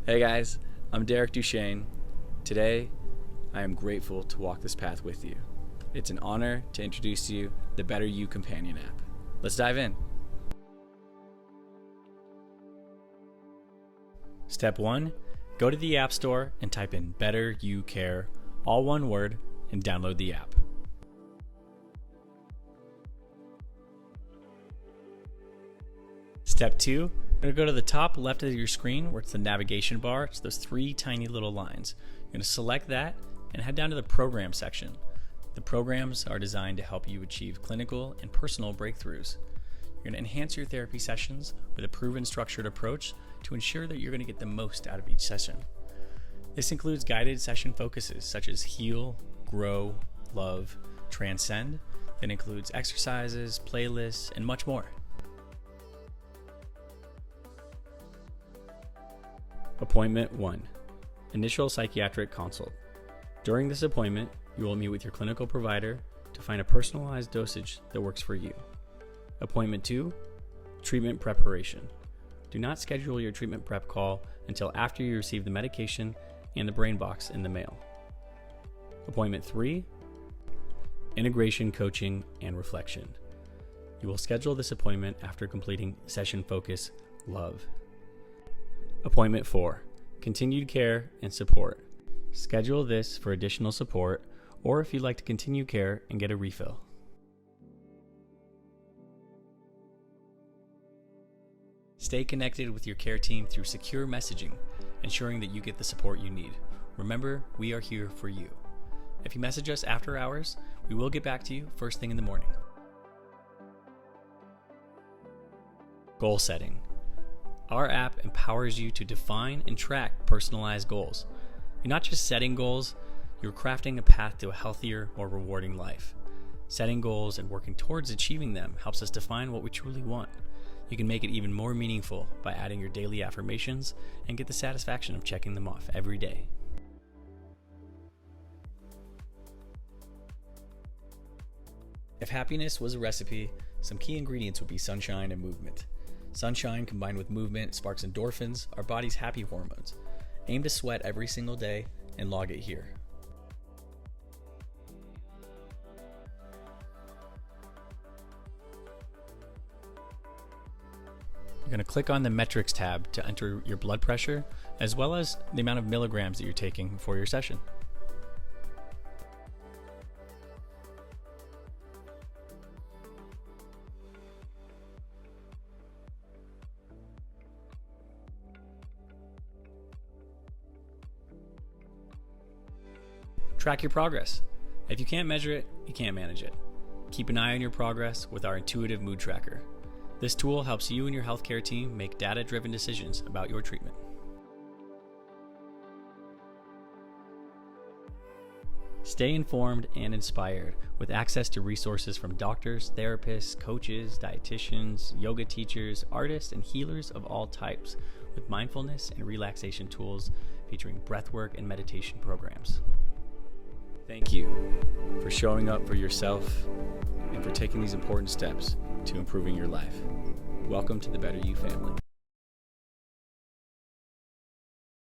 Hey guys, I'm Derek Duchesne. Today, I am grateful to walk this path with you. It's an honor to introduce you the Better You companion app. Let's dive in. Step 1, go to the App Store and type in Better You Care, all one word, and download the app. Step 2, you're going to go to the top left of your screen where it's the navigation bar. It's those three tiny little lines. You're going to select that and head down to the program section. The programs are designed to help you achieve clinical and personal breakthroughs. You're going to enhance your therapy sessions with a proven structured approach to ensure that you're going to get the most out of each session. This includes guided session focuses such as heal, grow, love, transcend. That includes exercises, playlists, and much more. Appointment 1. Initial psychiatric consult. During this appointment, you will meet with your clinical provider to find a personalized dosage that works for you. Appointment 2. Treatment preparation. Do not schedule your treatment prep call until after you receive the medication and the brain box in the mail. Appointment 3. Integration coaching and reflection. You will schedule this appointment after completing session focus love. Appointment 4. Continued care and support. Schedule this for additional support or if you'd like to continue care and get a refill. Stay connected with your care team through secure messaging, ensuring that you get the support you need. Remember, we are here for you. If you message us after hours, we will get back to you first thing in the morning. Goal setting. Our app empowers you to define and track personalized goals. You're not just setting goals, you're crafting a path to a healthier, more rewarding life. Setting goals and working towards achieving them helps us define what we truly want. You can make it even more meaningful by adding your daily affirmations and get the satisfaction of checking them off every day. If happiness was a recipe, some key ingredients would be sunshine and movement. Sunshine combined with movement sparks endorphins, our body's happy hormones. Aim to sweat every single day and log it here. You're going to click on the metrics tab to enter your blood pressure as well as the amount of milligrams that you're taking for your session. Track your progress. If you can't measure it, you can't manage it. Keep an eye on your progress with our intuitive mood tracker. This tool helps you and your healthcare team make data-driven decisions about your treatment. Stay informed and inspired with access to resources from doctors, therapists, coaches, dietitians, yoga teachers, artists, and healers of all types with mindfulness and relaxation tools featuring breathwork and meditation programs. Thank you for showing up for yourself and for taking these important steps to improving your life. Welcome to the Better You family.